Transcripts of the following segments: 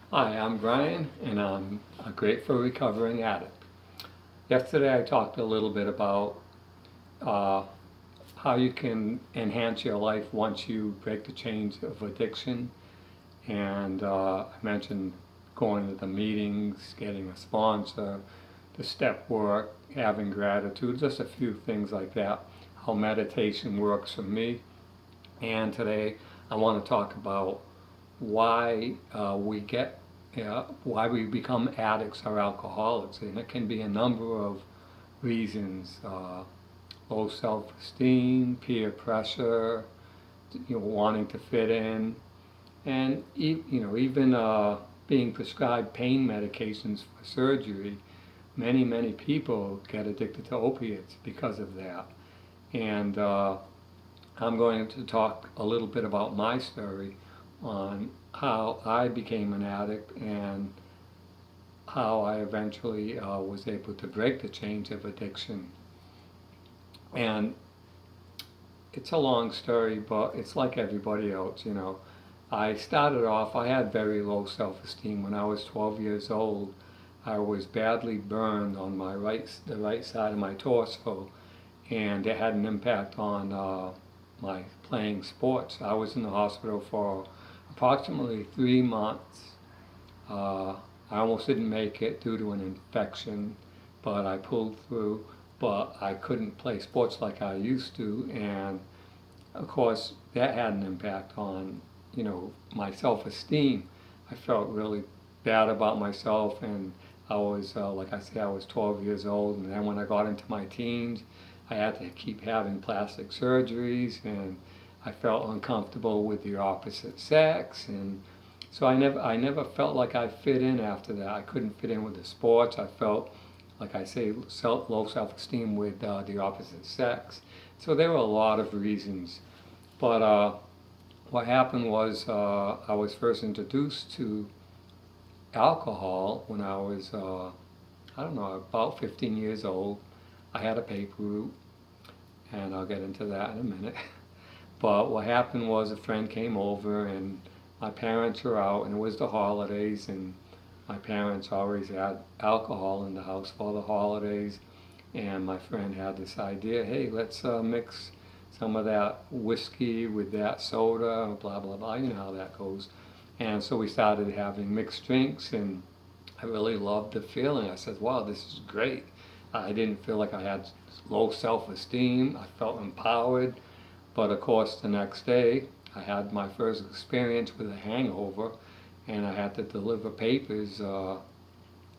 Hi, I'm Brian, and I'm a grateful recovering addict. Yesterday, I talked a little bit about uh, how you can enhance your life once you break the chains of addiction. And I mentioned going to the meetings, getting a sponsor, the step work, having gratitude, just a few things like that, how meditation works for me. And today, I want to talk about why why we become addicts or alcoholics, and it can be a number of reasons: low self-esteem, peer pressure, wanting to fit in, and even being prescribed pain medications for surgery. Many people get addicted to opiates because of that, and I'm going to talk a little bit about my story on how I became an addict and how I eventually was able to break the chains of addiction. And it's a long story, but it's like everybody else. I started off, I had very low self esteem. When I was 12 years old, I was badly burned on the right side of my torso, and it had an impact on my playing sports. I was in the hospital for approximately 3 months. Uh, I almost didn't make it due to an infection, but I pulled through. But I couldn't play sports like I used to, and of course that had an impact on my self-esteem. I felt really bad about myself, and I was like I said, I was 12 years old, and then when I got into my teens, I had to keep having plastic surgeries, and I felt uncomfortable with the opposite sex, and so I never felt like I fit in after that. I couldn't fit in with the sports. I felt, like I say, low self-esteem with the opposite sex. So there were a lot of reasons. But what happened was I was first introduced to alcohol when I was, I don't know, about 15 years old. I had a paper route, and I'll get into that in a minute. But what happened was a friend came over, and my parents were out, and it was the holidays, and my parents always had alcohol in the house for the holidays. And my friend had this idea, hey, let's mix some of that whiskey with that soda, blah, blah, blah. You know how that goes. And so we started having mixed drinks, and I really loved the feeling. I said, wow, this is great. I didn't feel like I had low self-esteem. I felt empowered. But of course, the next day, I had my first experience with a hangover, and I had to deliver papers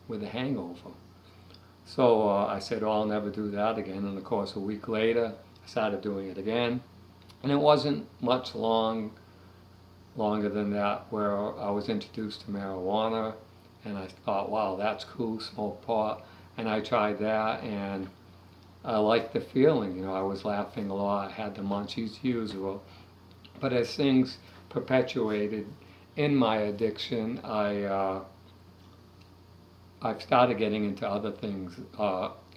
with a hangover. So I said, oh, I'll never do that again. And of course, a week later, I started doing it again. And it wasn't much longer than that where I was introduced to marijuana. And I thought, wow, that's cool, smoke pot. And I tried that, and I liked the feeling. I was laughing a lot. I had the munchies usual. But as things perpetuated in my addiction, I've started getting into other things.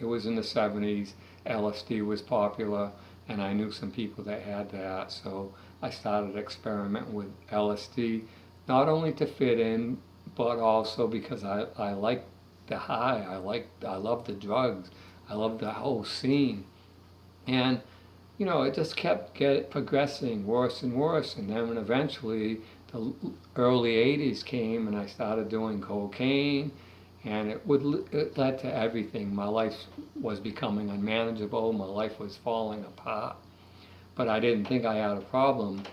It was in the 70s, LSD was popular, and I knew some people that had that, so I started experimenting with LSD, not only to fit in, but also because I like the high, I love the drugs, I love the whole scene. And it just kept progressing worse and worse. And then when eventually the early 80s came, and I started doing cocaine, and it led to everything. My life was becoming unmanageable. My life was falling apart. But I didn't think I had a problem.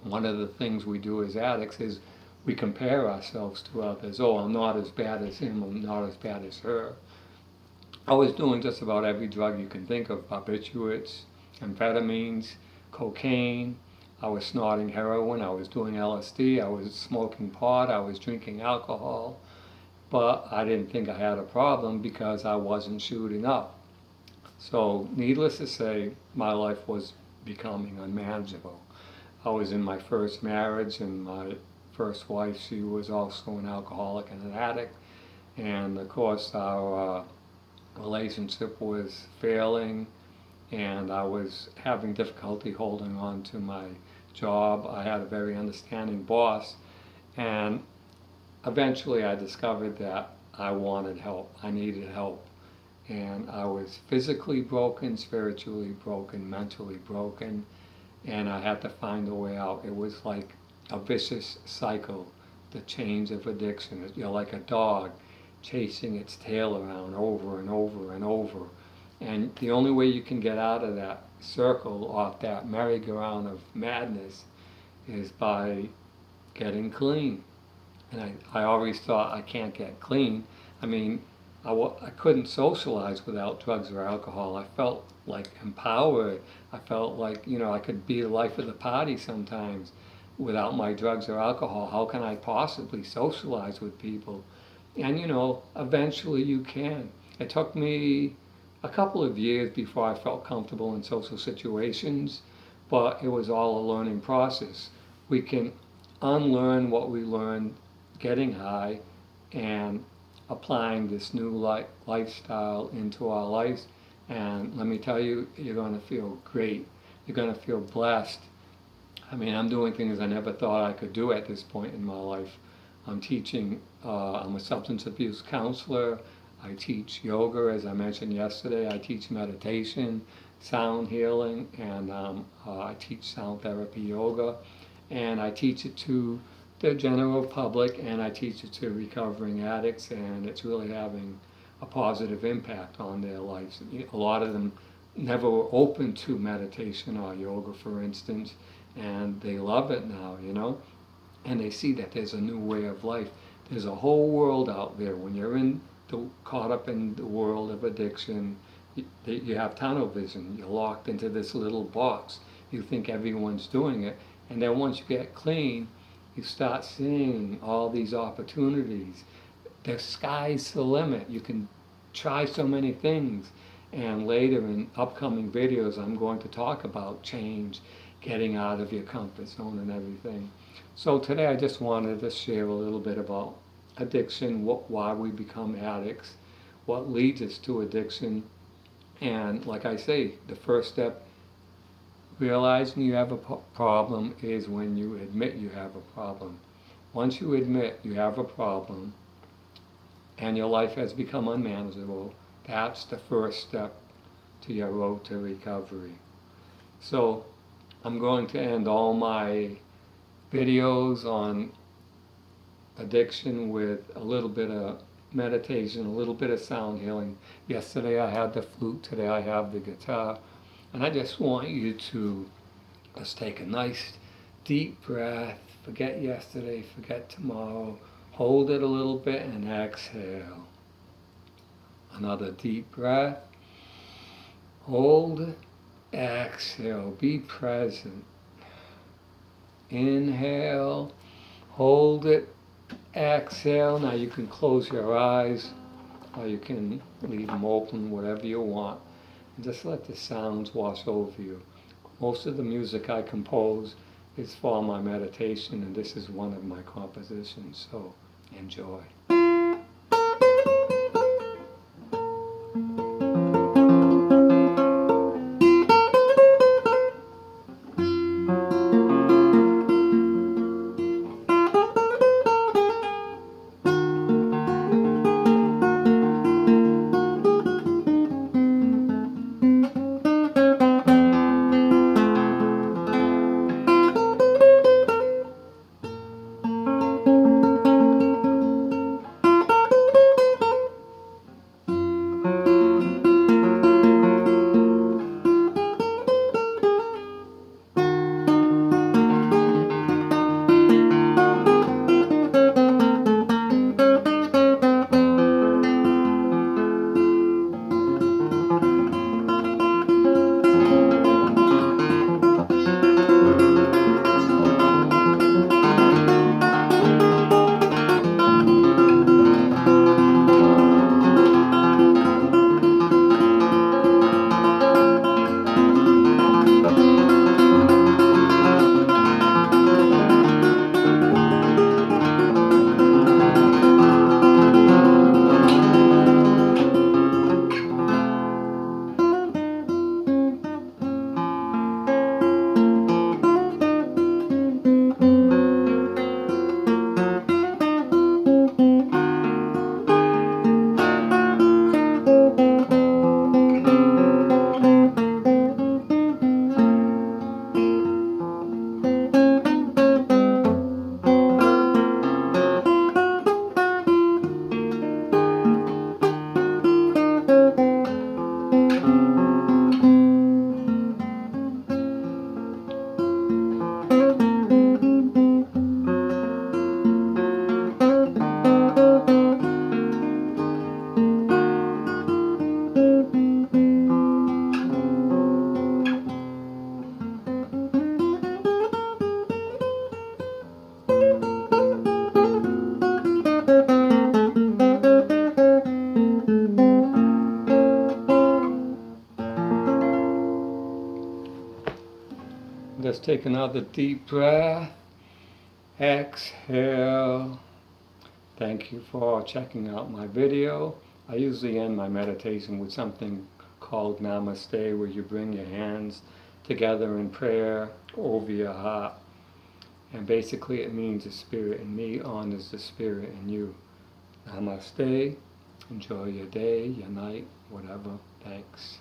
One of the things we do as addicts is we compare ourselves to others. Oh, I'm not as bad as him. I'm not as bad as her. I was doing just about every drug you can think of: barbiturates, amphetamines, cocaine. I was snorting heroin. I was doing LSD. I was smoking pot. I was drinking alcohol. But I didn't think I had a problem because I wasn't shooting up. So, needless to say, my life was becoming unmanageable. I was in my first marriage, and my first wife, she was also an alcoholic and an addict. And of course, our relationship was failing, and I was having difficulty holding on to my job. I had a very understanding boss, and eventually I discovered that I wanted help. I needed help. And I was physically broken, spiritually broken, mentally broken, and I had to find a way out. It was like a vicious cycle, the chains of addiction. You're like a dog chasing its tail around over and over and over. And the only way you can get out of that circle, off that merry-go-round of madness, is by getting clean. And I always thought I can't get clean. I mean, I couldn't socialize without drugs or alcohol. I felt like empowered. I felt like, I could be the life of the party sometimes without my drugs or alcohol. How can I possibly socialize with people? And, eventually you can. It took me a couple of years before I felt comfortable in social situations, but it was all a learning process. We can unlearn what we learned getting high and applying this new lifestyle into our lives. And let me tell you, you're going to feel great. You're going to feel blessed. I mean, I'm doing things I never thought I could do at this point in my life. I'm teaching, I'm a substance abuse counselor. I teach yoga, as I mentioned yesterday. I teach meditation, sound healing, and I teach sound therapy yoga. And I teach it to the general public, and I teach it to recovering addicts, and it's really having a positive impact on their lives. A lot of them never were open to meditation or yoga, for instance, and they love it now, and they see that there's a new way of life. There's a whole world out there. When you're caught up in the world of addiction, you have tunnel vision. You're locked into this little box. You think everyone's doing it, and then once you get clean, you start seeing all these opportunities. The sky's the limit. You can try so many things. And later in upcoming videos, I'm going to talk about change, getting out of your comfort zone and everything. So today I just wanted to share a little bit about addiction, why we become addicts, what leads us to addiction. And like I say, the first step, realizing you have a problem, is when you admit you have a problem. Once you admit you have a problem and your life has become unmanageable, that's the first step to your road to recovery. So I'm going to end all my videos on addiction with a little bit of meditation, a little bit of sound healing. Yesterday I had the flute, today I have the guitar. And I just want you to just take a nice deep breath, forget yesterday, forget tomorrow, hold it a little bit and exhale. Another deep breath, hold it, exhale, be present. Inhale, hold it, exhale. Now you can close your eyes or you can leave them open, whatever you want. And just let the sounds wash over you. Most of the music I compose is for my meditation, and this is one of my compositions, so enjoy. Just take another deep breath. Exhale. Thank you for checking out my video. I usually end my meditation with something called Namaste, where you bring your hands together in prayer over your heart. And basically it means the spirit in me honors the spirit in you. Namaste. Enjoy your day, your night, whatever. Thanks.